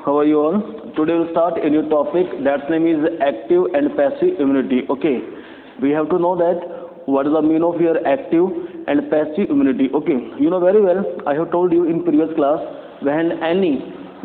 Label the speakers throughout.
Speaker 1: How are you all? Today we'll start a new topic. That name is active and passive immunity. Okay, we have to know that what is the meaning of your active and passive immunity. Okay, you know very well. I have told you in previous class, when any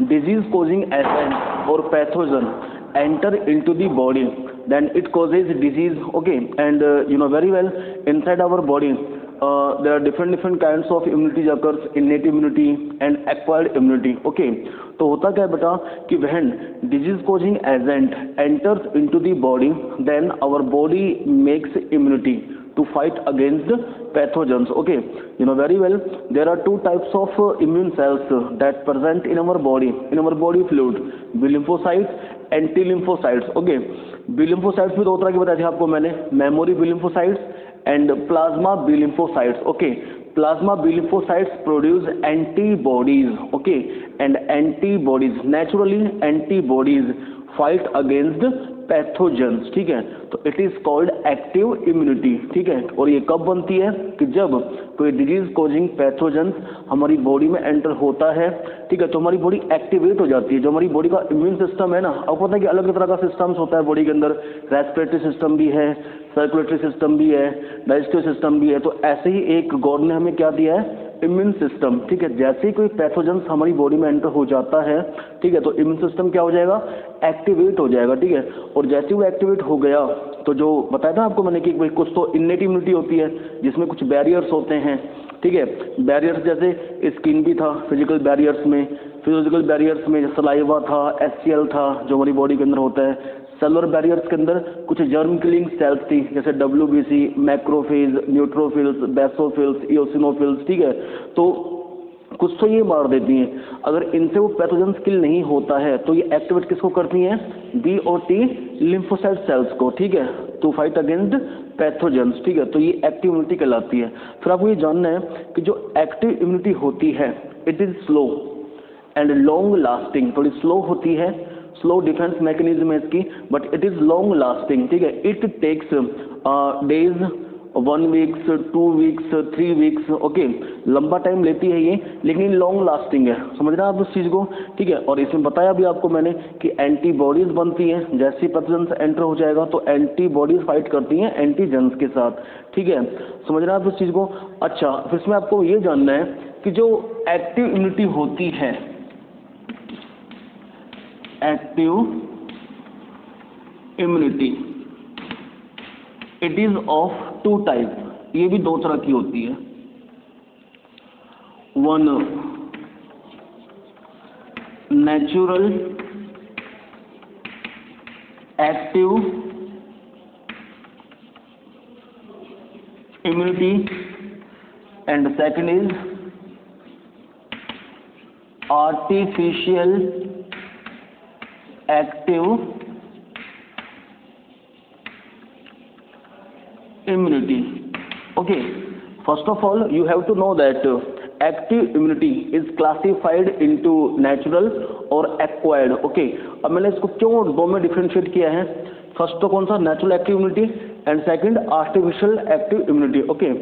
Speaker 1: disease-causing agent or pathogen enter into the body, then it causes disease. Okay, and you know very well, inside our body there are different kinds of immunity occurs, innate immunity and acquired immunity. Okay, तो होता क्या है बेटा कि when disease causing agent enters into the body, then our body makes immunity to fight against pathogens. Okay, you know very well, there are two types of immune cells that present in our body fluid: B lymphocytes, anti lymphocytes. Okay, B lymphocytes भी दो तरह के बताए थे आपको मैंने, memory B lymphocytes and plasma B lymphocytes. Okay, plasma B lymphocytes produce antibodies. Okay, and antibodies, naturally antibodies fight against pathogens. ठीक है, तो it is called active immunity. ठीक है, और ये कब बनती है कि जब कोई डिजीज कॉजिंग पैथोजेंस हमारी बॉडी में एंटर होता है. ठीक है, तो हमारी बॉडी एक्टिवेट हो जाती है. जो हमारी बॉडी का इम्यून सिस्टम है ना, आपको पता है कि अलग अलग तरह का सिस्टम्स होता है बॉडी के अंदर. रेस्पिरेटरी सिस्टम भी है, सर्कुलेटरी सिस्टम भी है, डाइजेस्टिव सिस्टम भी है. तो ऐसे ही एक गॉड ने हमें क्या दिया है, इम्यून सिस्टम. ठीक है, जैसे ही कोई पैथोजेंस हमारी बॉडी में एंटर हो जाता है, ठीक है, तो इम्यून सिस्टम क्या हो जाएगा, एक्टिवेट हो जाएगा. ठीक है, और जैसे वो एक्टिवेट हो गया तो जो बताया था आपको मैंने कि भाई कुछ तो इन्नेट इम्यूनिटी होती है जिसमें कुछ बैरियर्स होते हैं. ठीक है, बैरियर्स जैसे स्किन भी था फिजिकल बैरियर्स में, फिजिकल बैरियर्स में सलाइवा था, HCl था जो हमारी बॉडी के अंदर होता है. सेलुलर बैरियर्स के अंदर कुछ जर्म किलिंग सेल्स थी जैसे WBC, macrophage, neutrophils, basophils, eosinophils. ठीक है, तो कुछ तो ये मार देती हैं. अगर इनसे वो पैथोजेंस किल नहीं होता है तो ये एक्टिवेट किसको करती हैं, B और T लिम्फोसाइट सेल्स को. ठीक है, टू फाइट अगेंस्ट पैथोजेंस. ठीक है, तो ये एक्टिव इम्यूनिटी कहलाती है. फिर आपको ये जानना है कि जो एक्टिव इम्यूनिटी होती है it is slow and long lasting. थोड़ी स्लो होती है, स्लो डिफेंस मैकेनिज्म है इसकी, but it is long lasting. ठीक है, it takes days, 1 weeks, 2 weeks, 3 weeks. Okay, लंबा टाइम लेती है ये, लेकिन लॉन्ग लास्टिंग है. समझ रहे हैं आप उस चीज़ को. ठीक है, और इसमें बताया भी आपको मैंने कि एंटीबॉडीज बनती हैं. जैसे ही पैथोजेंस एंटर हो जाएगा तो एंटीबॉडीज फाइट करती हैं एंटीजेंस के साथ. ठीक है, समझ रहे हैं आप उस चीज़ को. अच्छा, फिर इसमें आपको ये जानना है कि जो एक्टिव इम्यूनिटी होती है, active immunity it is of two type. ये भी दो तरह की होती है. One natural active immunity and second is artificial active immunity. Okay, first of all you have to know that active immunity is classified into natural और acquired. Okay, अब मैंने इसको क्यों दो में डिफरेंशिएट किया है. फर्स्ट तो कौन सा, natural active immunity, and second artificial active immunity. Okay,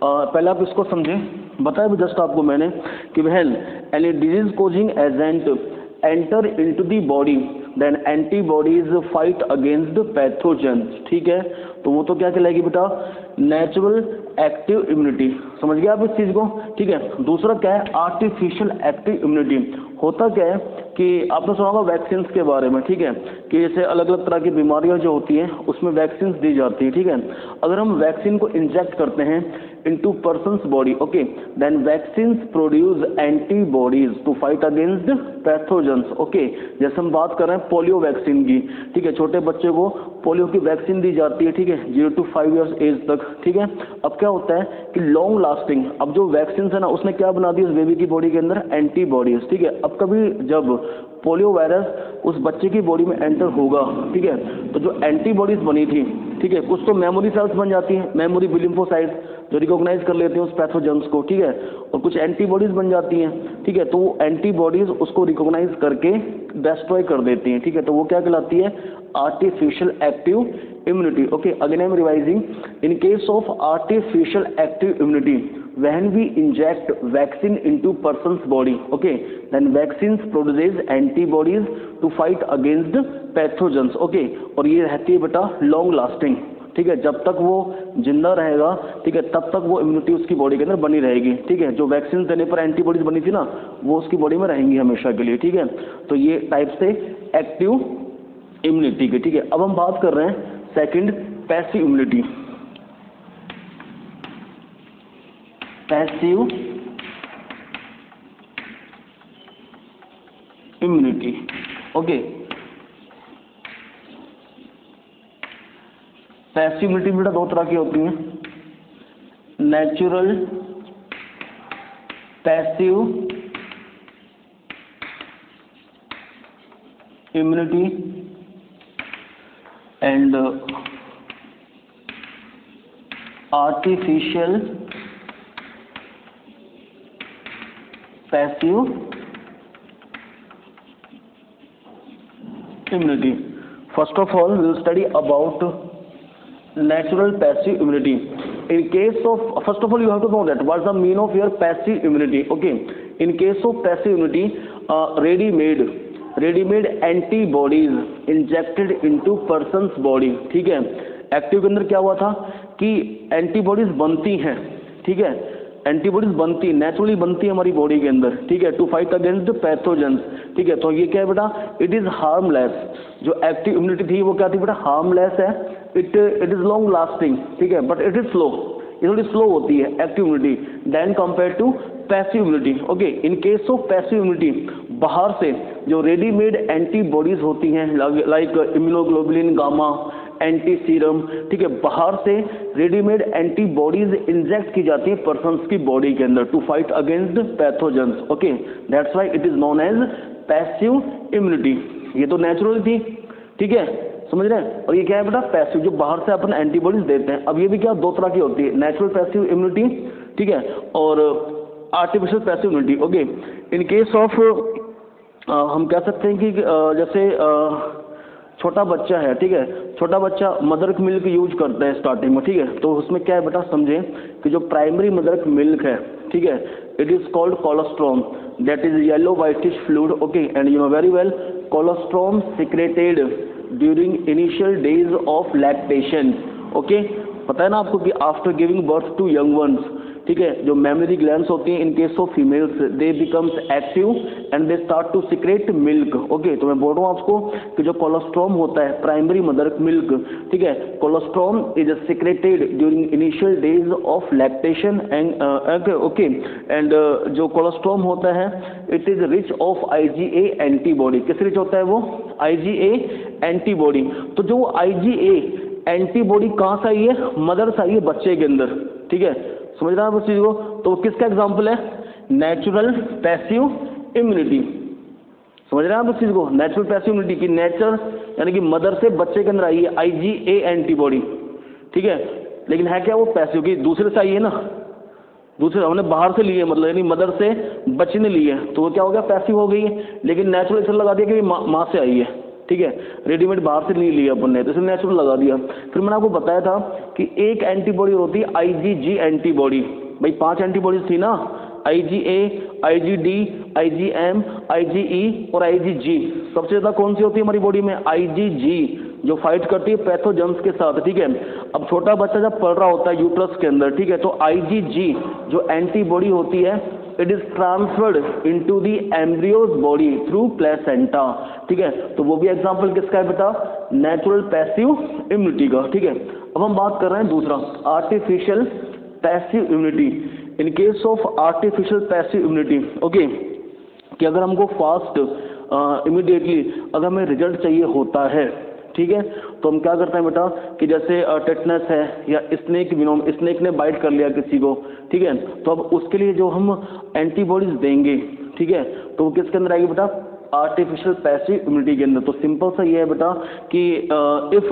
Speaker 1: पहले आप इसको समझें. बताया भी जस्ट आपको मैंने कि when any disease causing agent enter into the body then antibodies fight against the pathogens. ठीक है, तो वो तो क्या कहलाएगी बेटा, नेचुरल एक्टिव इम्यूनिटी. समझ गया आप इस चीज को. ठीक है, दूसरा क्या है, आर्टिफिशियल एक्टिव इम्यूनिटी. होता क्या है कि आपने सुना होगा वैक्सीन के बारे में. ठीक है, कि जैसे अलग अलग तरह की बीमारियां जो होती हैं उसमें वैक्सीन दी जाती है. ठीक है, अगर हम वैक्सीन को इंजेक्ट करते हैं into person's body, okay, then vaccines produce antibodies to fight against pathogens. Okay, जैसे हम बात कर रहे हैं पोलियो वैक्सीन की. ठीक है, छोटे बच्चे को पोलियो की वैक्सीन दी जाती है. ठीक है, 0 to 5 years एज तक. ठीक है, अब क्या होता है कि लॉन्ग लास्टिंग, अब जो वैक्सीन है ना उसने क्या बना दी उस बेबी की बॉडी के अंदर, एंटीबॉडीज. ठीक है, अब कभी जब पोलियो वायरस उस बच्चे की बॉडी में एंटर होगा, ठीक है, तो जो एंटीबॉडीज बनी थी, ठीक है, कुछ तो मेमोरी सेल्स बन जाती हैं, मेमोरी बी लिम्फोसाइट्स जो रिकॉग्नाइज कर लेते हैं उस पैथोजेंस को. ठीक है, और कुछ एंटीबॉडीज बन जाती हैं. ठीक है, तो वो एंटीबॉडीज उसको रिकॉग्नाइज करके डिस्ट्रॉय कर देती हैं. ठीक है, तो वो क्या कहलाती है, artificial active immunity. Okay, again I am revising. In case of artificial active immunity when we inject vaccine into person's body, okay, then vaccines produces antibodies to fight against pathogens, okay, और ये रहती है बेटा long lasting, ठीक है, जब तक वो जिंदा रहेगा, ठीक है, तब तक वो इम्यूनिटी उसकी बॉडी के अंदर बनी रहेगी, ठीक है, जो वैक्सीन देने पर एंटीबॉडीज बनी थी ना वो उसकी बॉडी में रहेंगी हमेशा के लिए, ठीक है। तो ये टाइप से एक्टिव इम्यूनिटी की, ठीक है। अब हम बात कर रहे हैं second passive immunity. Passive immunity, okay. Passive immunity बेटा दो तरह की होती है, natural passive immunity and artificial passive immunity. First of all, we will study about natural passive immunity. In case of, first of all, you have to know that what's the meaning of your passive immunity. Okay. In case of passive immunity, ready-made antibodies injected into person's body. ठीक है। Active के अंदर क्या हुआ था कि antibodies बनती हैं, ठीक है, एंटीबॉडीज बनती नेचुरली बनती है हमारी बॉडी के अंदर, ठीक है, टू फाइट अगेंस्ट पैथोजेंस, ठीक है। तो ये क्या है बेटा, इट इज हार्मलेस। जो एक्टिव इम्यूनिटी थी वो क्या थी बेटा, हार्मलेस है, इट इज लॉन्ग लास्टिंग, ठीक है, बट इट इज स्लो, ये थोड़ी स्लो होती है active immunity then compare to passive immunity, okay. In case of passive immunity, बाहर से जो रेडीमेड एंटीबॉडीज होती हैं like immunoglobulin gamma, anti serum, ठीक है, बाहर से रेडीमेड एंटीबॉडीज इंजेक्ट की जाती है पर्सन्स की बॉडी के अंदर to fight against pathogens, okay, that's why it is known as passive immunity. ये तो नेचुरल थी, ठीक है, समझ रहे हैं। और ये क्या है बेटा, पैसिव, जो बाहर से अपन एंटीबॉडीज देते हैं। अब ये भी क्या दो तरह की होती है, नेचुरल पैसिव इम्यूनिटी, ठीक है, और artificial passive immunity, okay. In case of हम कह सकते हैं कि जैसे छोटा बच्चा है, ठीक है, छोटा बच्चा मदर मिल्क यूज करता है स्टार्टिंग में, ठीक है, तो उसमें क्या है बेटा, समझे कि जो प्राइमरी मदर मिल्क है, ठीक है, it is called colostrum, that is yellow whitish fluid, okay, and you know very well colostrum secreted during initial days of lactation, okay. पता है ना आपको कि after giving birth to young ones, ठीक है, जो मेमोरी ग्लैंड्स होती हैं in case of females they becomes active and they start to secrete milk, okay. तो मैं बोल रहा हूँ आपको कि जो कोलोस्ट्रॉम होता है प्राइमरी मदर मिल्क, ठीक है, colostrum is secreted during initial days of lactation and okay, and जो कोलोस्ट्रॉम होता है it is rich of IgA antibody. किस रिच होता है वो, IgA एंटीबॉडी। तो जो IgA एंटीबॉडी कहाँ से आई है, मदर से आई है बच्चे के अंदर, ठीक है, समझ रहे हैं आप इस चीज को। तो किसका एग्जाम्पल है, नेचुरल पैसिव इम्यूनिटी, समझ रहे हैं आप इस चीज को, नेचुरल पैसिव इम्यूनिटी की नेचर यानी कि मदर से बच्चे के अंदर आई है IgA एंटीबॉडी, ठीक है, लेकिन है क्या वो पैसिव की दूसरे से आई है ना, दूसरे हमने बाहर से ली है, मतलब यानी मदर से बच्चे ने ली है, तो वो क्या हो गया, पैसिव हो गई है। लेकिन नेचुरल इसलिए लगा दिया कि माँ से आई है, ठीक है, रेडीमेड बाहर से नहीं लिया अपन ने, तो इसलिए नेचुरल लगा दिया। फिर मैंने आपको बताया था कि एक एंटीबॉडी होती है IgG एंटीबॉडी, भाई 5 एंटीबॉडीज थी ना, IgA, IgD, IgM, IgE और IgG। सबसे ज्यादा कौन सी होती है हमारी बॉडी में, IgG, जो फाइट करती है पैथोजेंस के साथ, ठीक है। अब छोटा बच्चा जब पल रहा होता है यूट्रस के अंदर, ठीक है, तो IgG जो एंटीबॉडी होती है it is transferred into the embryos body through placenta, ठीक है। तो वो भी एग्जांपल किसका है बेटा, नेचुरल पैसिव इम्यूनिटी का, ठीक है। अब हम बात कर रहे हैं दूसरा artificial passive immunity. In case of artificial passive immunity, okay, कि अगर हमको फास्ट इमीडिएटली अगर हमें रिजल्ट चाहिए होता है, ठीक है, तो हम क्या करते हैं बेटा कि जैसे टेटनस है या स्नेक ने बाइट कर लिया किसी को, ठीक है, तो अब उसके लिए जो हम एंटीबॉडीज देंगे, ठीक है, तो वो किसके अंदर आएगी बेटा, आर्टिफिशियल पैसिव इम्यूनिटी के अंदर। तो सिंपल सा ये है बेटा कि if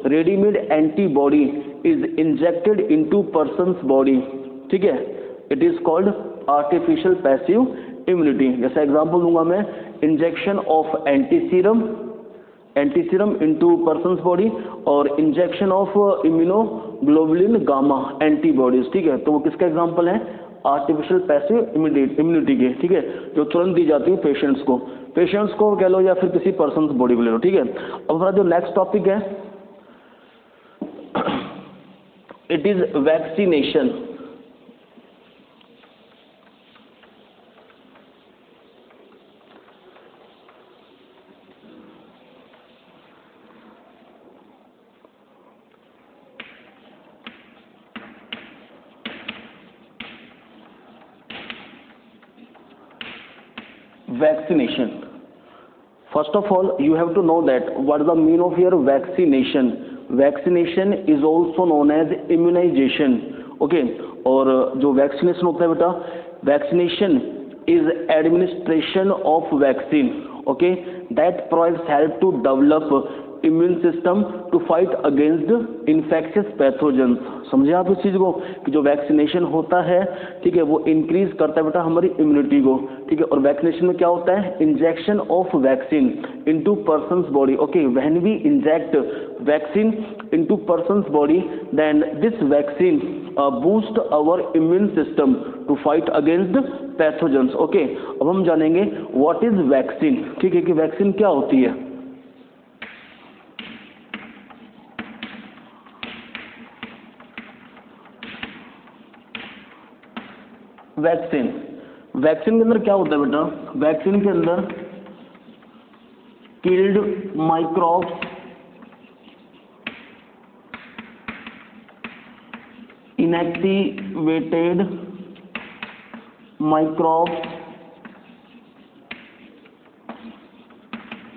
Speaker 1: readymade antibody is injected into person's body, ठीक है, it is called artificial passive immunity. जैसे एग्जांपल दूंगा मैं, injection of antiserum into person's body और injection of immunoglobulin gamma antibodies, ठीक है, तो वो किसका एग्जांपल है, आर्टिफिशियल पैसिव इम्यूनिटी के, ठीक है, जो तुरंत दी जाती है पेशेंट्स को कह लो या फिर किसी पर्सन बॉडी को ले लो, ठीक है। अब हमारा जो नेक्स्ट टॉपिक है it is vaccination. Vaccination. First of all, you have to know that what is the meaning of your vaccination. Vaccination is also known as immunization. Okay, और जो vaccination होता है बेटा, vaccination is administration of vaccine. Okay, that provides help to develop immune system to fight against infectious pathogens. समझे आप इस चीज को कि जो वैक्सीनेशन होता है, ठीक है, वो इंक्रीज करता है बेटा हमारी इम्यूनिटी को, ठीक है। और वैक्सीनेशन में क्या होता है, injection of vaccine into person's body. Okay, when we inject vaccine into person's body then this vaccine boost our immune system to fight against pathogens. Okay, अब हम जानेंगे व्हाट इज वैक्सीन, ठीक है, कि वैक्सीन क्या होती है। वैक्सीन के अंदर क्या होता है बेटा, वैक्सीन के अंदर killed microbes, inactivated microbes,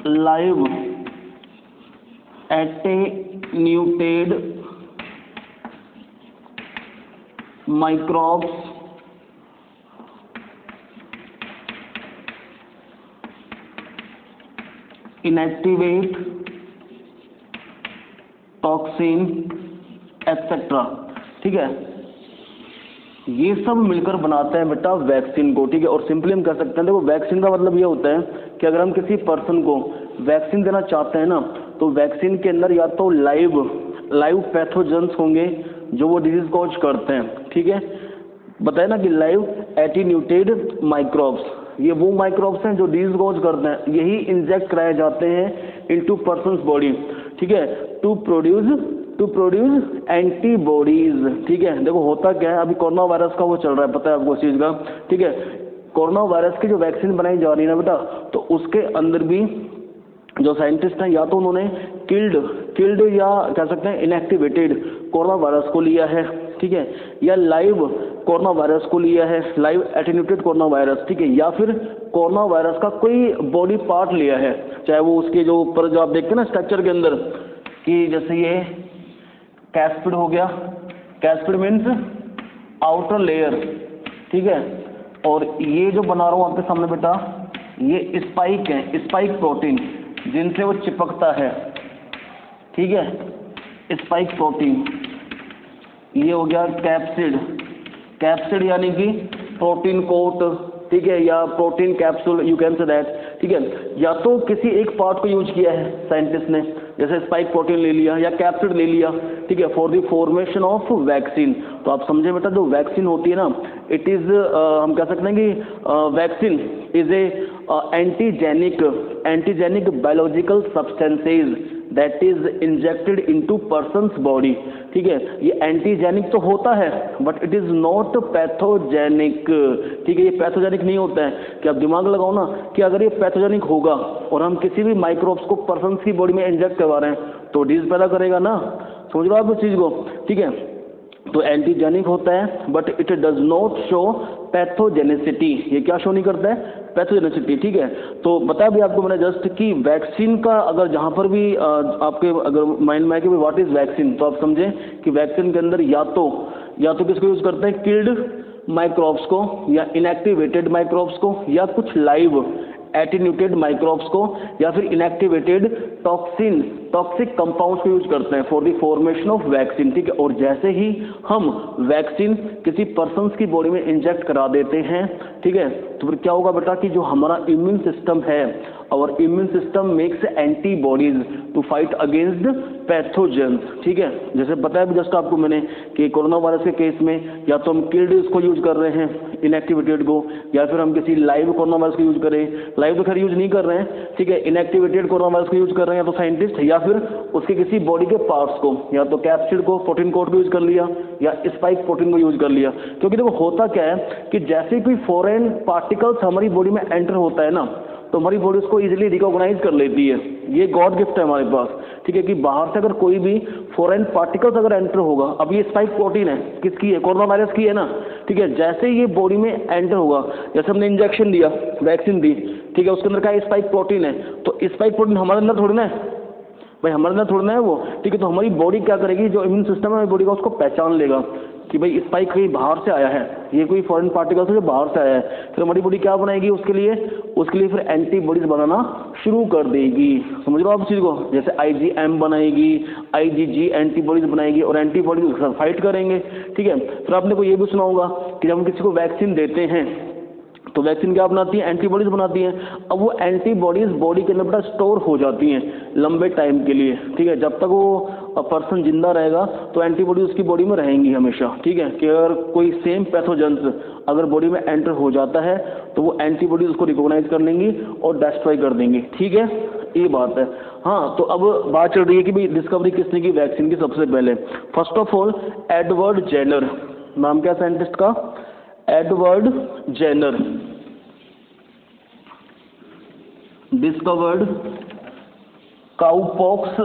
Speaker 1: live attenuated microbes, inactivate toxin etcetera, ठीक है, ये सब मिलकर बनाते हैं बेटा वैक्सीन को, ठीक है। और सिंपली हम कह सकते हैं, देखो वैक्सीन का मतलब ये होता है कि अगर हम किसी पर्सन को वैक्सीन देना चाहते हैं ना, तो वैक्सीन के अंदर या तो लाइव पैथोजेंस होंगे जो वो डिजीज कॉज करते हैं, ठीक है। बताया ना कि लाइव एटीन्यूटेड माइक्रोब्स, ये वो माइक्रोब्स हैं जो डिजीज कॉज करते हैं, यही इंजेक्ट कराए जाते हैं इनटू पर्सन्स बॉडी, ठीक है, टू प्रोड्यूस एंटीबॉडीज, ठीक है। देखो होता क्या है, अभी कोरोना वायरस का वो चल रहा है, पता है आपको इस चीज का, ठीक है। कोरोना वायरस की जो वैक्सीन बनाई जा रही है ना बेटा, तो उसके अंदर भी जो साइंटिस्ट हैं या तो उन्होंने किल्ड या कह सकते हैं इनएक्टिवेटेड कोरोना वायरस को लिया है, ठीक है, या लाइव कोरोना वायरस को लिया है, लाइव एटेन्यूटेड कोरोना वायरस, ठीक है, या फिर कोरोना वायरस का कोई बॉडी पार्ट लिया है, चाहे वो उसके जो ऊपर जो आप देखते हैं ना स्ट्रक्चर के अंदर, कि जैसे ये कैस्पिड हो गया, कैस्पिड मीन्स आउटर लेयर, ठीक है, और ये जो बना रहा हूँ आपके सामने बेटा, ये स्पाइक है, स्पाइक प्रोटीन जिनसे वो चिपकता है, ठीक है, स्पाइक प्रोटीन। ये हो गया कैप्सिड यानी कि प्रोटीन कोट, ठीक है, या protein capsule, you can say that, ठीक है। या तो किसी एक पार्ट को यूज किया है साइंटिस्ट ने, जैसे स्पाइक प्रोटीन ले लिया या कैप्सिड ले लिया, ठीक है, for the formation of vaccine. तो आप समझे बेटा, जो वैक्सीन होती है ना, इट इज हम कह सकते हैं कि vaccine is a antigenic biological substances that is injected into person's body, ठीक है। ये एंटीजेनिक तो होता है but it is not pathogenic, ठीक है, ये पैथोजेनिक नहीं होता है। कि आप दिमाग लगाओ ना कि अगर ये पैथोजेनिक होगा और हम किसी भी माइक्रोब्स को पर्सन्स की बॉडी में इंजेक्ट करवा रहे हैं तो डिजीज पैदा करेगा ना, समझ लो आप इस चीज को, ठीक है। तो एंटीजेनिक होता है but it does not show pathogenicity, ये क्या शो नहीं करता है, पैथोजेनिसिटी, ठीक है। तो बताया भी आपको मैंने जस्ट कि वैक्सीन का अगर जहां पर भी आपके अगर माइंड में आए कि व्हाट इज वैक्सीन, तो आप समझें कि वैक्सीन के अंदर या तो किसको यूज करते हैं, किल्ड माइक्रोब्स को या इनएक्टिवेटेड माइक्रोब्स को या कुछ लाइव एटीन्यूटेड माइक्रोब्स को या फिर इनएक्टिवेटेड टॉक्सिन टॉक्सिक कंपाउंड्स को यूज करते हैं for the formation of vaccine, ठीक है। और जैसे ही हम वैक्सीन किसी पर्सन की बॉडी में इंजेक्ट करा देते हैं, ठीक है, तो फिर क्या होगा बेटा कि जो हमारा इम्यून सिस्टम है, और immune system makes antibodies to fight against pathogens, ठीक है। जैसे बताया भी जस्ट आपको मैंने कि कोरोना वायरस के केस में या तो हम किल्ड इसको यूज कर रहे हैं इनएक्टिवेटेड को, या फिर हम किसी लाइव कोरोना वायरस को यूज करें, लाइव तो खैर यूज नहीं कर रहे हैं, ठीक है, इनएक्टिवेटेड कोरोना वायरस को यूज कर रहे हैं या तो साइंटिस्ट, या फिर उसके किसी बॉडी के पार्ट्स को, या तो कैप्सिड को, प्रोटीन कोड को यूज कर लिया, या स्पाइक प्रोटीन को यूज कर लिया। क्योंकि देखो होता क्या है कि जैसे कोई फॉरेन पार्टिकल्स हमारी बॉडी में एंटर होता है ना, तो हमारी बॉडी उसको इजीली रिकॉग्नाइज कर लेती है। ये गॉड गिफ्ट है हमारे पास, ठीक है, कि बाहर से अगर कोई भी फॉरेन पार्टिकल्स अगर एंटर होगा, अब ये स्पाइक प्रोटीन है, किसकी है, कोरोना वायरस की है ना, ठीक है, जैसे ही ये बॉडी में एंटर होगा, जैसे हमने इंजेक्शन दिया, वैक्सीन दी, ठीक है, उसके अंदर का स्पाइक प्रोटीन है, तो स्पाइक प्रोटीन हमारे अंदर थोड़ी ना है भाई, हमारे अंदर थोड़ा ना है वो, ठीक है। तो हमारी बॉडी क्या करेगी, जो इम्यून सिस्टम है हमारी बॉडी का उसको पहचान लेगा कि भाई स्पाइक कहीं बाहर से आया है, ये कोई फॉरेन पार्टिकल से जो बाहर से आया है, फिर हमारी बॉडी क्या बनाएगी उसके लिए फिर एंटीबॉडीज बनाना शुरू कर देगी। समझ लो आप इस चीज को, जैसे IgM बनाएगी, IgG एंटीबॉडीज बनाएगी, और एंटीबॉडीज उसके साथ फाइट करेंगे, ठीक है। फिर आपने को ये भी सुना होगा कि जब हम किसी को वैक्सीन देते हैं तो वैक्सीन क्या बनाती है, एंटीबॉडीज बनाती है। अब वो एंटीबॉडीज बॉडी के अंदर बेटा स्टोर हो जाती हैं लंबे टाइम के लिए, ठीक है, जब तक वो पर्सन जिंदा रहेगा तो एंटीबॉडीज उसकी बॉडी में रहेंगी हमेशा, ठीक है। कि अगर कोई सेम पैथोजेंस अगर बॉडी में एंटर हो जाता है तो वो एंटीबॉडीज उसको रिकॉग्नाइज कर लेंगी और डिस्ट्रॉय कर देंगी, ठीक है, ये बात है। हाँ, तो अब बात चल रही है कि भाई डिस्कवरी किसने की वैक्सीन की सबसे पहले। First of all Edward Jenner, नाम क्या साइंटिस्ट का, Edward Jenner, discovered cowpox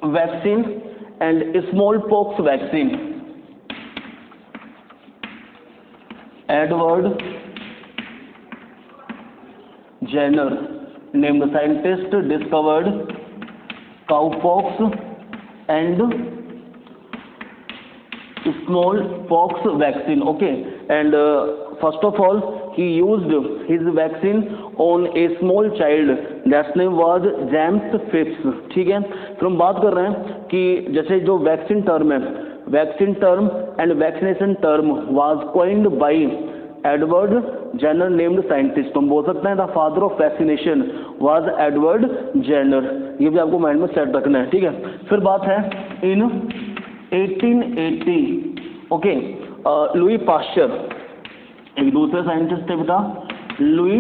Speaker 1: vaccine and smallpox vaccine. Edward Jenner, named scientist, discovered cowpox and smallpox vaccine. Okay, and first of all he used his vaccine on a small child that's name was James Phipps, ठीक है। फिर हम बात कर रहे हैं कि जैसे जो वैक्सीन टर्म है, vaccine term and vaccination term was coined by Edward Jenner named scientist. तो हम बोल सकते हैं the father of vaccination was Edward Jenner, ये भी आपको माइंड में सेट रखना है, ठीक है। फिर बात है इन 1880, ओके, लुई पास्चर, एक दूसरे साइंटिस्ट है बेटा, Louis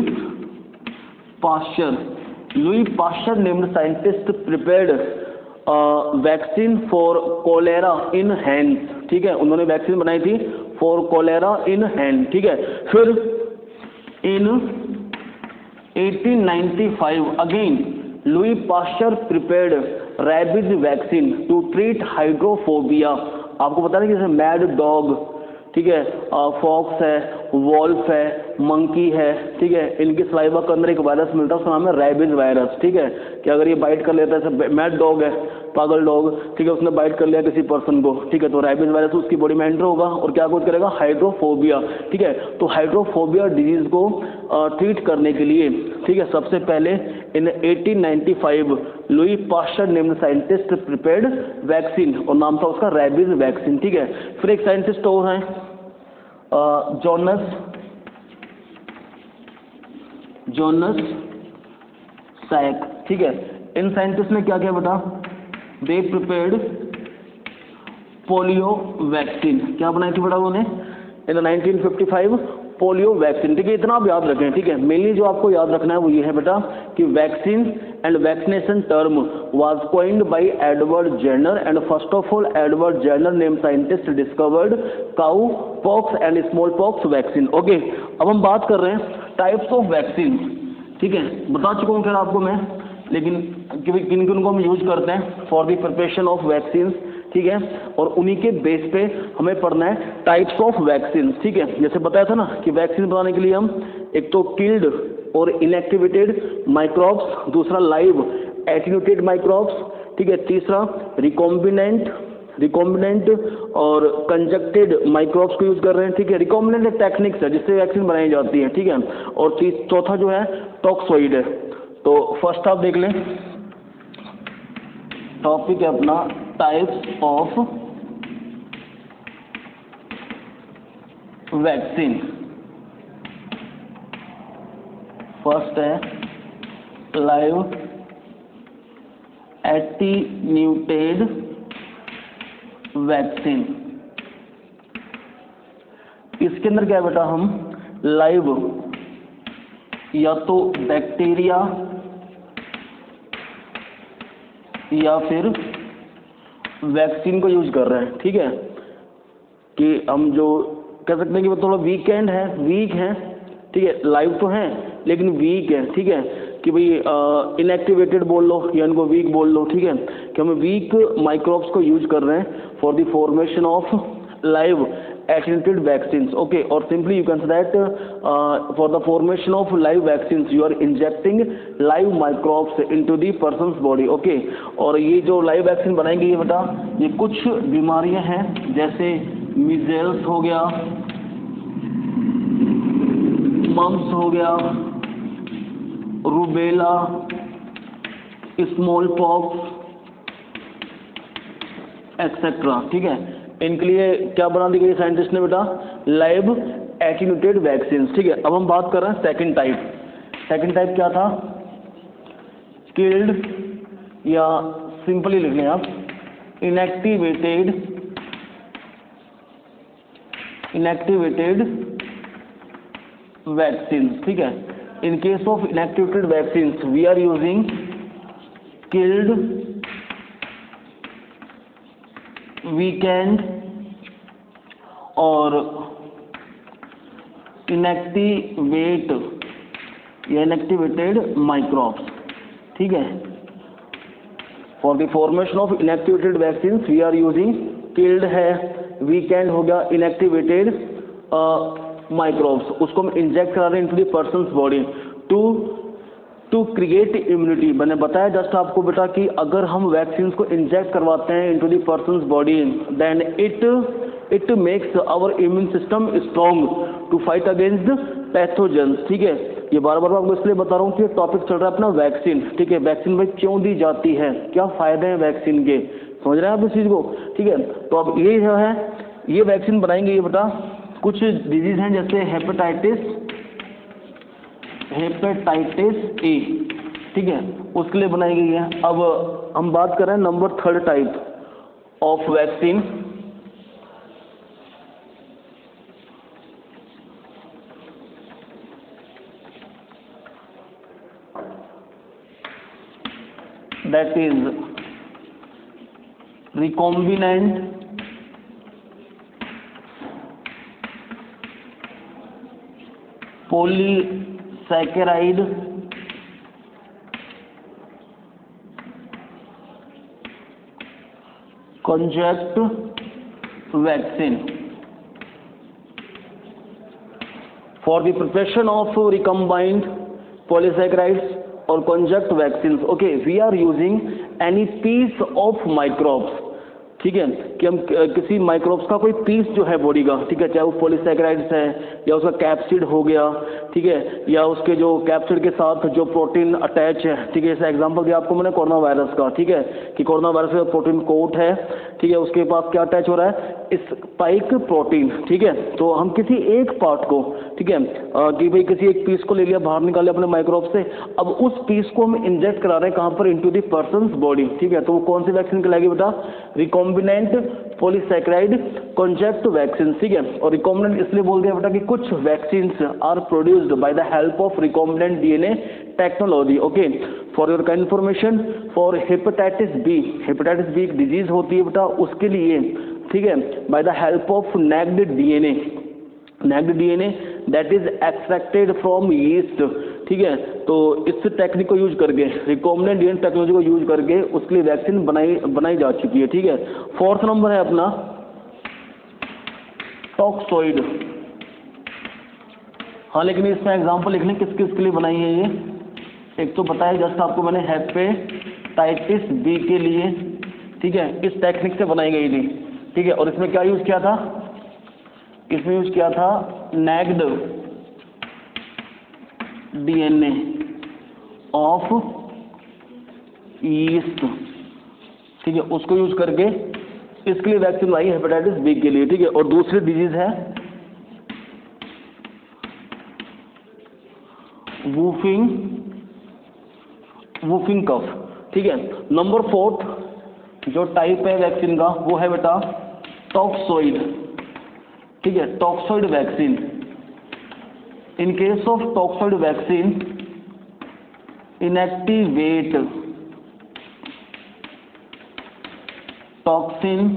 Speaker 1: Pasteur named scientist prepared vaccine for cholera in hand, ठीक है, उन्होंने वैक्सीन बनाई थी फॉर कोलेरा इन हैंड, ठीक है। फिर in 1895 again Louis Pasteur prepared rabies vaccine to treat hydrophobia. आपको पता है कि जैसे मैड डॉग, ठीक है, फॉक्स है, वॉल्फ है, मंकी है, ठीक है, इनके सलाइवा के अंदर एक वायरस मिलता है, उसका नाम है रैबिज वायरस, ठीक है। कि अगर ये बाइट कर लेता है, जैसे मैड डॉग है, पागल डॉग, ठीक है, उसने बाइट कर लिया किसी पर्सन को, ठीक है, तो रैबिज वायरस उसकी बॉडी में एंटर होगा और क्या कुछ करेगा, हाइड्रोफोबिया, ठीक है। तो हाइड्रोफोबिया डिजीज को ट्रीट करने के लिए, ठीक है, सबसे पहले इन 1895 Louis Pasteur named scientist prepared vaccine, और नाम था उसका रैबिज वैक्सीन, ठीक है। फिर एक साइंटिस्ट और हैं जोनस सैक, ठीक है। इन साइंटिस्ट ने क्या किया बेटा, दे प्रिपेयर्ड पोलियो वैक्सीन, क्या बनाई थी बेटा उन्होंने इन 1955 पोलियो वैक्सीन, ठीक है। इतना आप याद रखें, ठीक है। मेनली जो आपको याद रखना है वो ये है बेटा कि vaccine and vaccination term was coined by Edward Jenner, and first of all Edward Jenner name scientist discovered cowpox and smallpox vaccine, okay. अब हम बात कर रहे हैं टाइप्स ऑफ वैक्सीन, ठीक है, बता चुका हूँ खैर आपको मैं, लेकिन किन किन को हम यूज करते हैं for the preparation of vaccine, ठीक है, और उन्हीं के बेस पे हमें पढ़ना है टाइप्स ऑफ वैक्सीन, ठीक है। जैसे बताया था ना कि वैक्सीन बनाने के लिए हम एक तो किल्ड और इनएक्टिवेटेड माइक्रोब्स, दूसरा लाइव एटीन्यूटेड माइक्रोब्स, ठीक है, तीसरा रिकॉम्बिनेंट और कंजक्टेड माइक्रोब्स को यूज कर रहे हैं, ठीक है। रिकॉम्बिनेंट एक टेक्निक्स है जिससे वैक्सीन बनाई जाती है, ठीक है, और चौथा जो है टॉक्सोइड है। तो फर्स्ट आप देख लें, टॉपिक है अपना टाइप्स ऑफ वैक्सीन। फर्स्ट है लाइव एटीन्यूटेड वैक्सीन। इसके अंदर क्या है बेटा, हम लाइव या तो बैक्टीरिया या फिर वैक्सीन को यूज कर रहे हैं। ठीक है, कि हम जो कह सकते हैं कि वो थोड़ा वीक है। ठीक है, लाइव तो है लेकिन वीक है। ठीक है, कि भाई इनएक्टिवेटेड बोल लो या इनको वीक बोल लो। ठीक है, कि हम वीक माइक्रोब्स को यूज कर रहे हैं for the formation of live attenuated vaccines. Okay, or simply you can say that for the formation of live vaccines you are injecting live microbes into the person's body. Okay, और ये जो live vaccine बनाएंगे ये बेटा, ये कुछ बीमारियां हैं जैसे मीजल्स हो गया, मम्स हो गया, रूबेला, स्मॉल पॉक्स एक्सेट्रा। ठीक है, इनके लिए क्या बना दी गई साइंटिस्ट ने बेटा, लाइव एटीन्यूटेड वैक्सीन। ठीक है, अब हम बात कर रहे हैं सेकंड टाइप। सेकंड टाइप क्या था, किल्ड या सिंपली लिख लें आप इनएक्टिवेटेड वैक्सीन। ठीक है, in case of inactivated vaccine we are using killed, weakened और इनएक्टिवेटेड माइक्रोब्स। ठीक है, for the formation of inactivated vaccine we are using killed है, वीकेंड हो गया, इनएक्टिवेटेड माइक्रोब्स। उसको हम इंजेक्ट करा रहे हैं into the person's body to create immunity. मैंने बताया जस्ट आपको बेटा कि अगर हम वैक्सीन को इंजेक्ट करवाते हैं into the person's body then it makes our immune system strong to fight against pathogens. ठीक है, ये बार बार आपको इसलिए बता रहा हूँ कि ये टॉपिक चल रहा है अपना वैक्सीन। ठीक है, वैक्सीन भाई क्यों दी जाती है, क्या फायदे हैं वैक्सीन के, समझ रहे हैं आप इस चीज को। ठीक है, तो अब ये जो है ये वैक्सीन बनाएंगे ये बेटा, कुछ डिजीज हैं जैसे हेपेटाइटिस ए। ठीक है, उसके लिए बनाई गई है। अब हम बात कर रहे हैं number third type of vaccine. That is recombinant polysaccharide conjugate vaccine for the preparation of recombined polysaccharides or conjugate vaccines. Okay, we are using any piece of microbes. ठीक है, कि हम किसी माइक्रोब्स का कोई पीस जो है बॉडी का, ठीक है, चाहे वो पॉलीसैकेराइड्स है या उसका कैप्सिड हो गया, ठीक है, या उसके जो कैप्सिड के साथ जो प्रोटीन अटैच है। ठीक है, जैसे एग्जांपल दिया आपको मैंने कोरोना वायरस का। ठीक है, कि कोरोना वायरस का प्रोटीन कोट है, ठीक है, उसके पास क्या अटैच हो रहा है, स्पाइक प्रोटीन। ठीक है, तो हम किसी एक पार्ट को, ठीक है, कि भाई किसी एक पीस को ले लिया, बाहर निकाले अपने माइक्रोब से, अब उस पीस को हम इंजेक्ट करा रहे हैं कहाँ पर, इनटू द पर्सन्स बॉडी। ठीक है, तो वो कौन सी वैक्सीन कहलाएगी बेटा, रिकॉम्बिनेंट पॉलीसैकेराइड कंजक्ट वैक्सीन। ठीक है, और रिकॉम्बिनेंट इसलिए बोल दिया बेटा कि कुछ vaccine are produced by the help of recombinant DNA technology. Okay, for your kind information, for hepatitis B एक डिजीज होती है बेटा, उसके लिए, ठीक है, by the help of naked DNA that is extracted from yeast. ठीक है, तो इस टेक्निक को यूज करके, रिकॉम्बिनेंट डीएनए टेक्नोलॉजी को यूज करके उसके लिए वैक्सीन बनाई जा चुकी है। ठीक है, फोर्थ नंबर है अपना टॉक्सोइड। हाँ, लेकिन इसमें एग्जांपल लिख लें किस किस के लिए बनाई है ये। एक तो बताया जस्ट आपको मैंने, हेपेटाइटिस बी के लिए, ठीक है, इस टेक्निक से बनाई गई थी। ठीक है, और इसमें क्या यूज किया था, इसमें यूज किया था नेक्ड डीएनए ऑफ यीस्ट। ठीक है, उसको यूज करके इसके लिए वैक्सीन आई हेपेटाइटिस बी के लिए, ठीक है। और दूसरी डिजीज है वूफिंग कफ, ठीक है। नंबर 4 जो टाइप है वैक्सीन का वो है बेटा टॉक्सोइड, ठीक है, toxoid vaccine. In case of toxoid vaccine inactivate toxin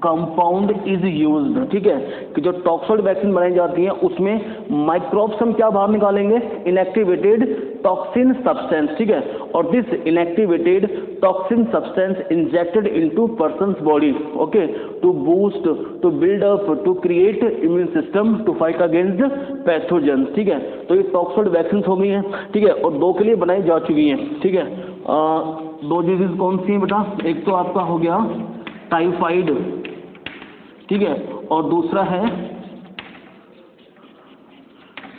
Speaker 1: compound is used, ठीक है, कि जो टॉक्सोइड वैक्सीन बनाई जाती है उसमें माइक्रोब्स हम क्या बाहर निकालेंगे, इनएक्टिवेटेड टॉक्सिन सब्सटेंस, ठीक है। और this inactivated toxin substance injected into person's body, okay, to boost, to build up, to create immune system to fight against pathogen, ठीक है। तो ये टॉक्सोइड वैक्सीन हो गई है, ठीक है, और 2 के लिए बनाई जा चुकी है, ठीक है। 2 डिजीज कौन सी है बेटा, एक तो आपका हो गया टाइफाइड, ठीक है, और दूसरा है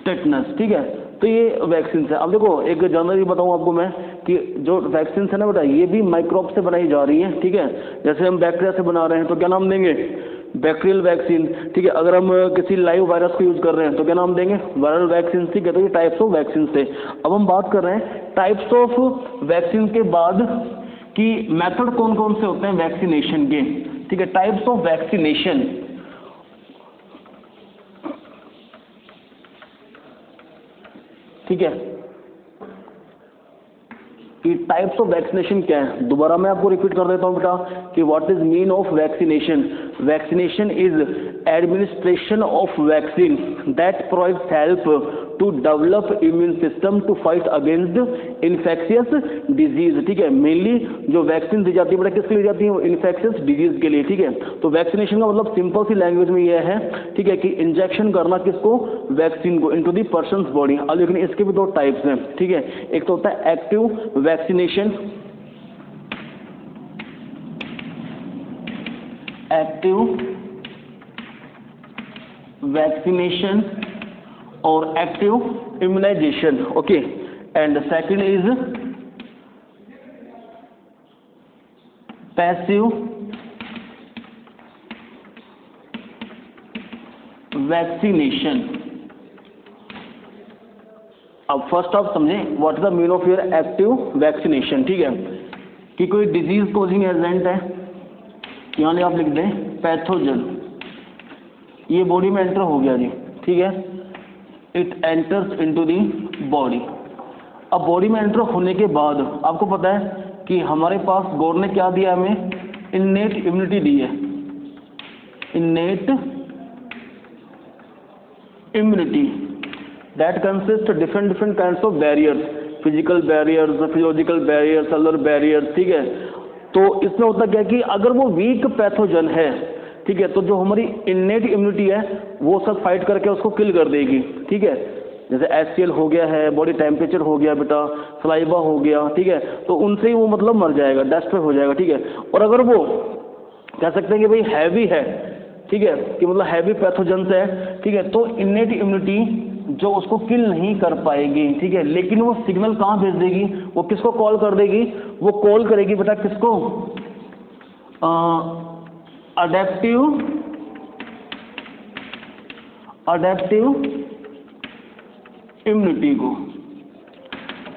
Speaker 1: टेटनस, ठीक है। तो ये वैक्सीन है। अब देखो एक जनरली बताऊं आपको मैं कि जो वैक्सीन है ना बेटा ये भी माइक्रोब से बनाई जा रही है, ठीक है। जैसे हम बैक्टीरिया से बना रहे हैं तो क्या नाम देंगे, बैक्टीरियल वैक्सीन, ठीक है। अगर हम किसी लाइव वायरस को यूज कर रहे हैं तो क्या नाम देंगे, वायरल वैक्सीन, ठीक है। तो ये टाइप्स ऑफ वैक्सीन थे। अब हम बात कर रहे हैं टाइप्स ऑफ वैक्सीन के बाद कि मेथड कौन कौन से होते हैं वैक्सीनेशन के, ठीक है। टाइप्स ऑफ वैक्सीनेशन, ठीक है, कि टाइप्स ऑफ वैक्सीनेशन क्या है। दोबारा मैं आपको रिपीट कर देता हूं बेटा कि what is mean of vaccination. Vaccination is administration of vaccine that provides help to develop immune system to fight against infectious disease, ठीक है। मेनली जो वैक्सीन दी जाती है बेटा किसके लिए जाती है, इन्फेक्शियस डिजीज के लिए, ठीक है। तो वैक्सीनेशन का मतलब सिंपल सी लैंग्वेज में यह है, ठीक है, कि इंजेक्शन करना किसको, वैक्सीन को इनटू दी पर्सन्स बॉडी। अब लेकिन इसके भी 2 टाइप्स हैं, ठीक है। एक तो होता है एक्टिव वैक्सीनेशन, एक्टिव वैक्सीनेशन और active immunization, okay. And second is passive vaccination. अब फर्स्ट आप समझें what is the mean of your active vaccination, ठीक है, कि कोई डिजीज कोजिंग एजेंट है, यानी आप लिख दें पैथोजन, ये बॉडी में एंटर हो गया जी, ठीक है, it enters into the body. अब बॉडी में एंटर होने के बाद आपको पता है कि हमारे पास गॉड ने क्या दिया, हमें इन्नेट इम्यूनिटी दी है, innate immunity that consist different kinds of barriers, physical barriers, physiological barriers, cellular barriers, ठीक है। तो इसमें होता क्या कि अगर वो वीक पैथोजन है, ठीक है, तो जो हमारी इन्नेट इम्यूनिटी है वो सब फाइट करके उसको किल कर देगी, ठीक है। जैसे HCl हो गया है, बॉडी टेम्परेचर हो गया बेटा, सलाइवा हो गया, ठीक है, तो उनसे ही वो मतलब मर जाएगा, डेस्ट्रॉय हो जाएगा, ठीक है। और अगर वो कह सकते हैं कि भाई हैवी है, ठीक है, कि मतलब हैवी पैथोजन से है, ठीक है, तो इन्नेट इम्यूनिटी जो उसको किल नहीं कर पाएगी, ठीक है, लेकिन वो सिग्नल कहाँ भेज देगी, वो किसको कॉल कर देगी, वो कॉल करेगी बेटा किसको, अडेप्टिव इम्यूनिटी को,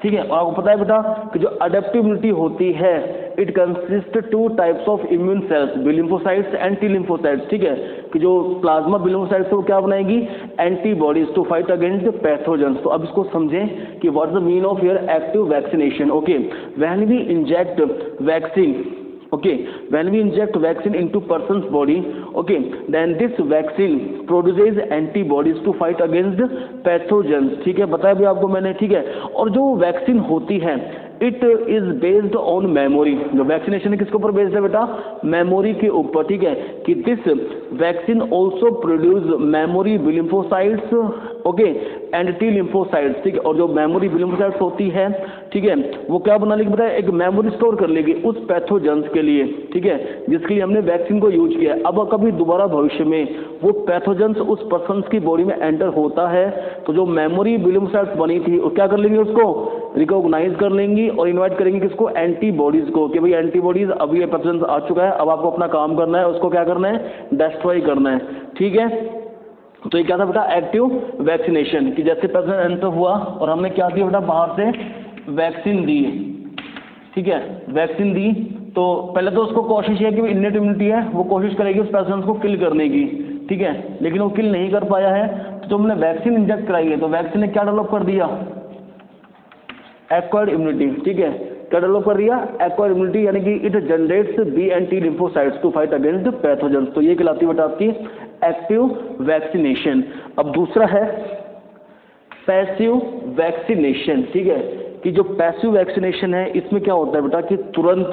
Speaker 1: ठीक है। और आपको पता है बेटा कि जो अडेप्टिव इम्यूनिटी होती है it consist 2 types of immune cells, B lymphocytes and T lymphocytes, ठीक है, कि जो प्लाज्मा बी लिम्फोसाइट्स है वो क्या बनाएगी, antibodies to fight against pathogens. तो अब इसको समझें कि what is the mean of your active vaccination, okay. When we inject vaccine, okay, when we inject vaccine into person's body, okay, then this vaccine produces antibodies to fight against pathogens, ठीक है, बताया भी आपको मैंने, ठीक है। और जो वैक्सीन होती है it is based on memory, जो वैक्सीनेशन है किसके ऊपर बेस्ड है बेटा, मेमोरी के ऊपर, ठीक है, कि this vaccine also produce memory B lymphocytes, okay, and T lymphocytes, ठीक है। और जो मेमोरी बी लिम्फोसाइट्स होती है, ठीक है, वो क्या बना लेगी बेटा, एक मेमोरी स्टोर कर लेगी उस पैथोजेंस के लिए, ठीक है, जिसके लिए हमने वैक्सीन को यूज किया। अब कभी दोबारा भविष्य में वो पैथोजेंस उस पर्सन की बॉडी में एंटर होता है तो जो मेमोरी बी लिम्फोसाइट्स बनी थी वो क्या कर लेंगे, उसको रिकॉग्नाइज कर लेंगी और इन्वाइट करेंगी किसको, एंटीबॉडीज को, कि भाई एंटीबॉडीज अब ये पैथोजेंस आ चुका है, अब आपको अपना काम करना है, उसको क्या करना है, डिस्ट्रॉय करना है। ठीक है, तो ये क्या था बेटा, एक्टिव वैक्सीनेशन, कि जैसे पैथोजन एंटर हुआ और हमने क्या दिया बेटा, बाहर से वैक्सीन दी। ठीक है, वैक्सीन दी तो पहले तो उसको कोशिश है कि इन्नेट इम्यूनिटी है, वो कोशिश करेगी उस पैथोजन को किल करने की। ठीक है, लेकिन वो किल नहीं कर पाया है, तो जब हमने वैक्सीन इंजेक्ट कराई है तो वैक्सीन ने क्या डेवलप कर दिया, एक्वायर्ड इम्यूनिटी। ठीक है, क्या डेवलप कर दिया, एक्वायर्ड इम्यूनिटी, यानी कि it generates B and T lymphocytes to fight against pathogens. तो ये कहलाती है बेटा आपकी एक्टिव वैक्सीनेशन। अब दूसरा है पैसिव वैक्सीनेशन। ठीक है, कि जो पैसिव वैक्सीनेशन है इसमें क्या होता है बेटा कि तुरंत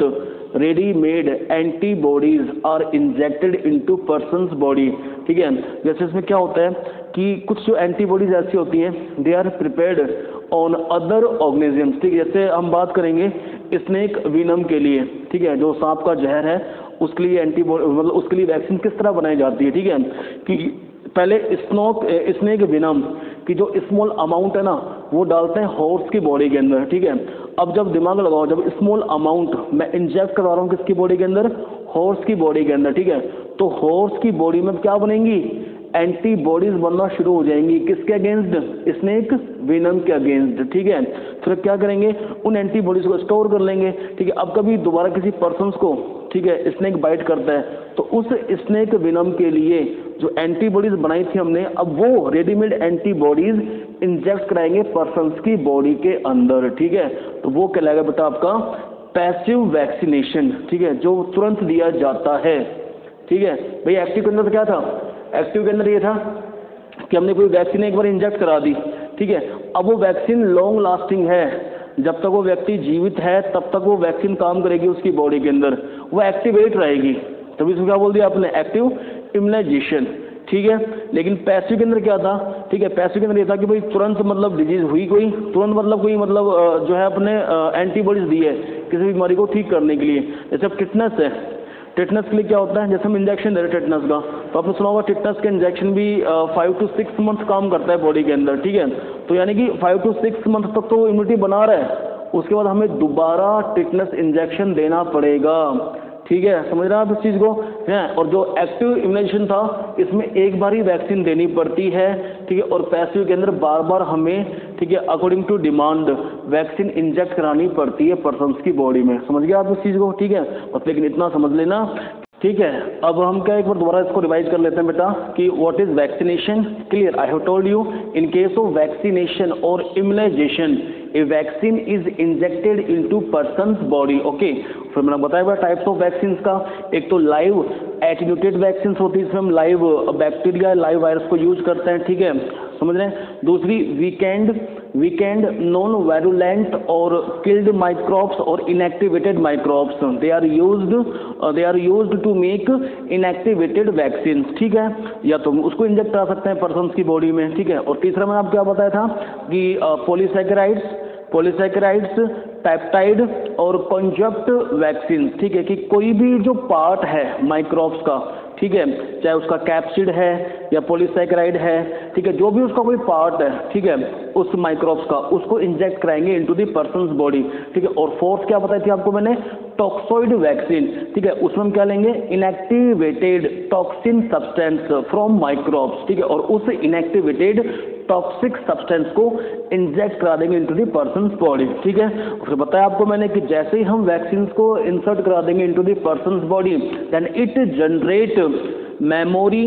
Speaker 1: readymade antibodies are injected into person's body. ठीक है, जैसे इसमें क्या होता है कि कुछ जो एंटीबॉडीज ऐसी होती हैं, they are prepared on other organisms. ठीक है, जैसे हम बात करेंगे स्नेक विनम के लिए, ठीक है, जो सांप का जहर है उसके लिए एंटीबॉडी, मतलब उसके लिए वैक्सीन किस तरह बनाई जाती है। ठीक है, कि पहले स्नेक विनम की जो स्मॉल अमाउंट है ना वो डालते हैं हॉर्स की बॉडी के अंदर। ठीक है, अब जब दिमाग लगाओ, जब स्मॉल अमाउंट मैं इंजेक्ट करवा रहा हूँ किसकी बॉडी के अंदर, हॉर्स की बॉडी के अंदर। ठीक है, तो हॉर्स की बॉडी में क्या बनेंगी, एंटीबॉडीज बनना शुरू हो जाएंगी, किसके अगेंस्ट, स्नेक विनम के अगेंस्ट। ठीक है, फिर क्या करेंगे, उन एंटीबॉडीज को स्टोर कर लेंगे। ठीक है, अब कभी दोबारा किसी पर्सन को, ठीक है, स्नेक बाइट करता है तो उस स्नेक विनम के लिए जो एंटीबॉडीज बनाई थी हमने, अब वो रेडीमेड एंटीबॉडीज इंजेक्ट कराएंगे पर्सन्स की बॉडी के अंदर। ठीक है, तो वो कहलाएगा बेटा आपका पैसिव वैक्सीनेशन। ठीक है, जो तुरंत दिया जाता है। ठीक है भाई, एक्टिव के अंदर तो क्या था, एक्टिव के अंदर ये था कि हमने कोई वैक्सीन एक बार इंजेक्ट करा दी। ठीक है, अब वो वैक्सीन लॉन्ग लास्टिंग है, जब तक वो व्यक्ति जीवित है तब तक वो वैक्सीन काम करेगी उसकी बॉडी के अंदर, वो एक्टिवेट रहेगी, तभी इसको क्या बोल दिया आपने, एक्टिव इम्यूनाइजेशन। ठीक है, लेकिन पैसिव के अंदर क्या था, ठीक है, पैसिव के अंदर ये था कि भाई तुरंत मतलब डिजीज हुई कोई, तुरंत मतलब कोई मतलब जो है अपने एंटीबॉडीज दी है किसी भी बीमारी को ठीक करने के लिए। जैसे अब टिटनस है, टिटनस के लिए क्या होता है, जैसे हम इंजेक्शन दे रहे हैं टिटनस का, तो आपने सुना होगा टिटनस का इंजेक्शन भी 5 to 6 मंथ काम करता है बॉडी के अंदर। ठीक है, तो यानी कि 5 to 6 मंथ तक तो वो इम्यूनिटी बना रहा है, उसके बाद हमें दोबारा टिटनस इंजेक्शन देना पड़ेगा। ठीक है, समझ रहे हैं आप इस चीज़ को हैं। और जो एक्टिव इम्यूनाइजेशन था इसमें एक बार ही वैक्सीन देनी पड़ती है। ठीक है, और पैसिव के अंदर बार बार हमें, ठीक है, according to demand vaccine inject करानी पड़ती है पर्सन्स की बॉडी में। समझ गया आप इस चीज़ को। ठीक है, बस लेकिन इतना समझ लेना। ठीक है, अब हम क्या एक बार दोबारा इसको रिवाइज कर लेते हैं बेटा कि what is vaccination. Clear, I have told you in case of vaccination और immunization a vaccine is injected into person's body. Okay, फिर मैंने बताया बेटा टाइप्स ऑफ वैक्सीन का, एक तो लाइव एटीन्यूटेड वैक्सीन होती है, इसमें हम लाइव बैक्टीरिया लाइव वायरस को यूज करते हैं। ठीक है, समझ रहे हैं। दूसरी वीकेंड नॉन वायरुलेंट और किल्ड माइक्रोब्स और inactivated microbes, they are used to make inactivated vaccine. ठीक है, या तो उसको इंजेक्ट करा सकते हैं पर्सन्स की बॉडी में। ठीक है, और तीसरा मैंने आपको क्या बताया था कि पॉलीसैकेराइड्स, पेप्टाइड और कॉन्जक्ट वैक्सीन। ठीक है, कि कोई भी जो पार्ट है माइक्रोब्स का, ठीक है, चाहे उसका कैप्सिड है या पॉलीसैकेराइड है, ठीक है, जो भी उसका कोई पार्ट है, ठीक है, उस माइक्रोब्स का, उसको इंजेक्ट कराएंगे इनटू द पर्सन्स बॉडी। ठीक है, और फोर्थ क्या बताई थी आपको मैंने, टॉक्सोइड वैक्सीन। ठीक है, उसमें हम क्या लेंगे, inactivated toxin substance from microbes. ठीक है, और उस इनएक्टिवेटेड टॉक्सिक सब्सटेंस को इंजेक्ट करा देंगे इनटू द पर्सन्स बॉडी। ठीक है, फिर बताया आपको मैंने कि जैसे ही हम वैक्सीन को इंसर्ट करा देंगे into the person's body, then it generate memory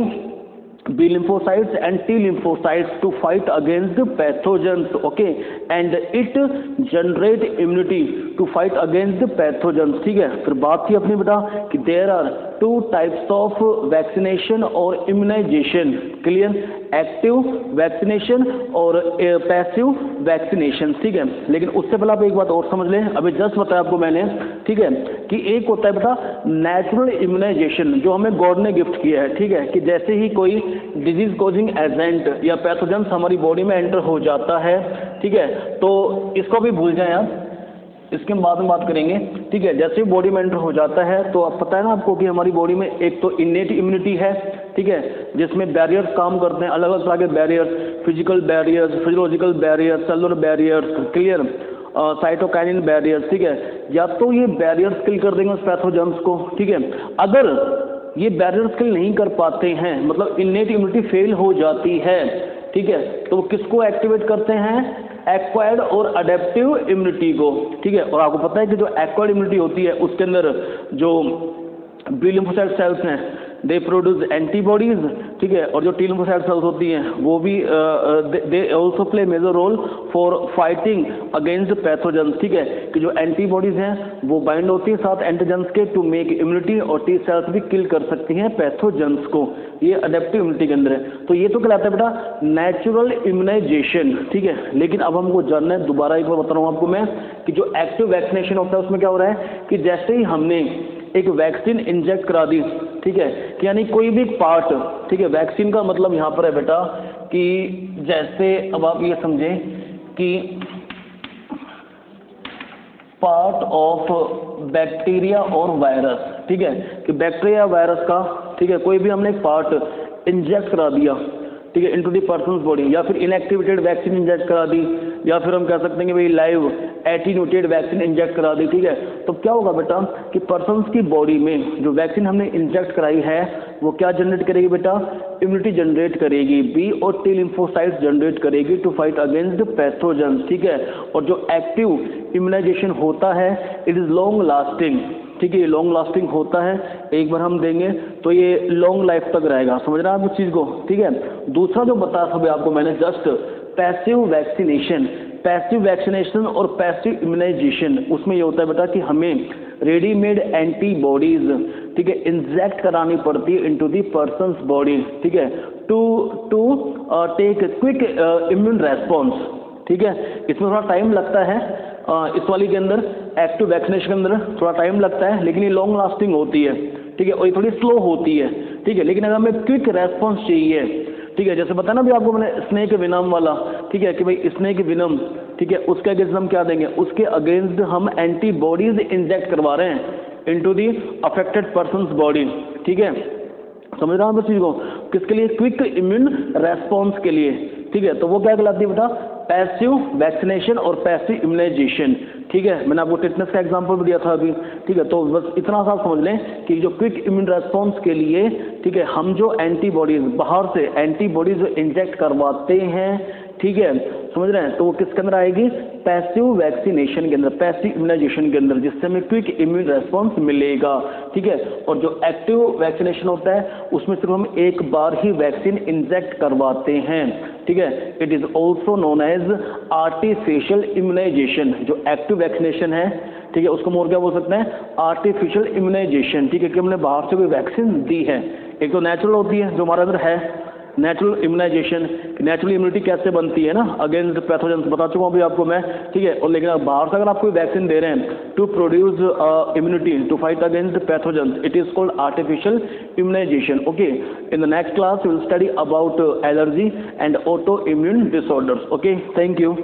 Speaker 1: B lymphocytes and T lymphocytes to fight against the pathogens, okay, and it generate immunity to fight against the pathogens. ठीक है, फिर बात थी अपनी बेटा कि there are 2 types of vaccination और immunization. Clear, active vaccination और पैसिव वैक्सीनेशन। ठीक है, लेकिन उससे पहले आप एक बात और समझ लें, अभी जस्ट बताया आपको मैंने, ठीक है, कि एक होता है बेटा नेचुरल इम्यूनाइजेशन जो हमें गॉड ने गिफ्ट किया है। ठीक है, कि जैसे ही कोई डिजीज कॉजिंग एजेंट या पैथोजेंस हमारी बॉडी में एंटर हो जाता है, ठीक है, तो इसको भी भूल जाएं आप, इसके बाद में बात करेंगे। ठीक है, जैसे ही बॉडी में एंटर हो जाता है तो अब पता है ना आपको कि हमारी बॉडी में एक तो इनेट इम्यूनिटी है, ठीक है, जिसमें बैरियर्स काम करते हैं, अलग अलग तरह के barriers, physical barriers, physiological barriers, cellular barriers. Clear, cytokinin barriers, ठीक है, या तो ये बैरियर्स किल कर देंगे उस पैथोजेंस को, ठीक है। अगर ये बैरियर्स किल नहीं कर पाते हैं, मतलब इनेट इम्यूनिटी फेल हो जाती है, ठीक है, तो किसको एक्टिवेट करते हैं, एक्वायर्ड और अडेप्टिव इम्यूनिटी को, ठीक है। और आपको पता है कि जो एक्वायर्ड इम्यूनिटी होती है उसके अंदर जो बी लिम्फोसाइट सेल्स हैं दे प्रोड्यूस एंटीबॉडीज, ठीक है, और जो टी लिम्फोसाइट सेल्स होती हैं वो भी they also play major role for fighting against pathogens, ठीक है, कि जो एंटीबॉडीज हैं वो बाइंड होती है साथ एंटीजेंस के टू मेक इम्यूनिटी, और टी सेल्स भी किल कर सकती हैं पैथोजेंस को, ये अडेप्टिव इम्यूनिटी के अंदर है। तो ये तो कहलाता है बेटा नेचुरल इम्यूनाइजेशन, ठीक है। लेकिन अब हमको जानना है, दोबारा एक बार बता रहा हूँ आपको मैं, कि जो एक्टिव वैक्सीनेशन होता है उसमें क्या हो रहा है कि जैसे ही हमने एक वैक्सीन इंजेक्ट करा दी, ठीक है, कि यानी कोई भी पार्ट, ठीक है, वैक्सीन का मतलब यहाँ पर है बेटा कि जैसे अब आप ये समझें कि पार्ट ऑफ बैक्टीरिया और वायरस, ठीक है, कि बैक्टीरिया वायरस का, ठीक है, कोई भी हमने एक पार्ट इंजेक्ट करा दिया, ठीक है, इनटू दी पर्सन्स बॉडी, या फिर इनएक्टिवेटेड वैक्सीन इंजेक्ट करा दी, या फिर हम कह सकते हैं कि भाई लाइव एटीन्यूटेड वैक्सीन इंजेक्ट करा दी, ठीक है। तो क्या होगा बेटा कि पर्सन्स की बॉडी में जो वैक्सीन हमने इंजेक्ट कराई है वो क्या जनरेट करेगी बेटा, इम्यूनिटी जनरेट करेगी, बी और टी लिम्फोसाइट्स जनरेट करेगी टू फाइट अगेंस्ट पैथोजेंस, ठीक है। और जो एक्टिव इम्यूनाइजेशन होता है इट इज लॉन्ग लास्टिंग, ठीक है, ये लॉन्ग लास्टिंग होता है, एक बार हम देंगे तो ये लॉन्ग लाइफ तक रहेगा, समझ रहे हैं आप उस चीज़ को, ठीक है। दूसरा जो बताया था आपको मैंने just passive vaccination, passive vaccination और पैसिव इम्यूनाइजेशन, उसमें ये होता है बेटा कि हमें रेडीमेड एंटीबॉडीज, ठीक है, इंजेक्ट करानी पड़ती है इनटू दी पर्सन्स बॉडी, ठीक है, to take quick immune response, ठीक है। इसमें थोड़ा टाइम लगता है, इस वाली के अंदर एक्टिव वैक्सीनेशन के अंदर थोड़ा टाइम लगता है, लेकिन ये लॉन्ग लास्टिंग होती है, ठीक है, और ये थोड़ी स्लो होती है, ठीक है। लेकिन अगर हमें क्विक रेस्पॉन्स चाहिए, ठीक है, जैसे बताया ना भी आपको मैंने स्नेक विनम वाला, ठीक है, कि भाई स्नेक विनम, ठीक है, उसके अगेंस्ट हम क्या देंगे, उसके अगेंस्ट हम एंटीबॉडीज इंजेक्ट करवा रहे हैं into the affected persons body, ठीक है, समझ रहा हूँ इस चीज को, किसके लिए, क्विक इम्यून रेस्पॉन्स के लिए, ठीक है। तो वो क्या कहलाती है बेटा, पैसिव वैक्सीनेशन और पैसिव इम्यूनाइजेशन, ठीक है। मैंने आपको टिटनेस का एग्जांपल भी दिया था अभी, ठीक है। तो बस इतना सा समझ लें कि जो क्विक इम्यून रेस्पॉन्स के लिए, ठीक है, हम जो एंटीबॉडीज बाहर से एंटीबॉडीज जो इंजेक्ट करवाते हैं, ठीक है, समझ रहे हैं, तो वो किसके अंदर आएगी, पैसिव वैक्सीनेशन के अंदर, पैसिव इम्यूनाइजेशन के अंदर, जिससे हमें क्विक इम्यून रेस्पॉन्स मिलेगा, ठीक है। और जो एक्टिव वैक्सीनेशन होता है उसमें सिर्फ हम एक बार ही वैक्सीन इंजेक्ट करवाते हैं, ठीक है। It is also known as artificial immunization. जो एक्टिव वैक्सीनेशन है, ठीक है, उसको हम और क्या बोल सकते हैं, आर्टिफिशियल इम्यूनाइजेशन, ठीक है, कि हमने बाहर से कोई वैक्सीन दी है। एक तो नेचुरल होती है जो हमारे अंदर है नेचुरल इम्यूनाइजेशन, नेचुरल इम्यूनिटी कैसे बनती है ना अगेंस्ट पैथोजेंस, बता चुका हूँ अभी आपको मैं, ठीक है। और लेकिन बाहर से अगर आप कोई वैक्सीन दे रहे हैं to produce immunity to fight against pathogens, it is called artificial immunization, okay. In the next class we will study about allergy and auto immune disorders, okay, thank you.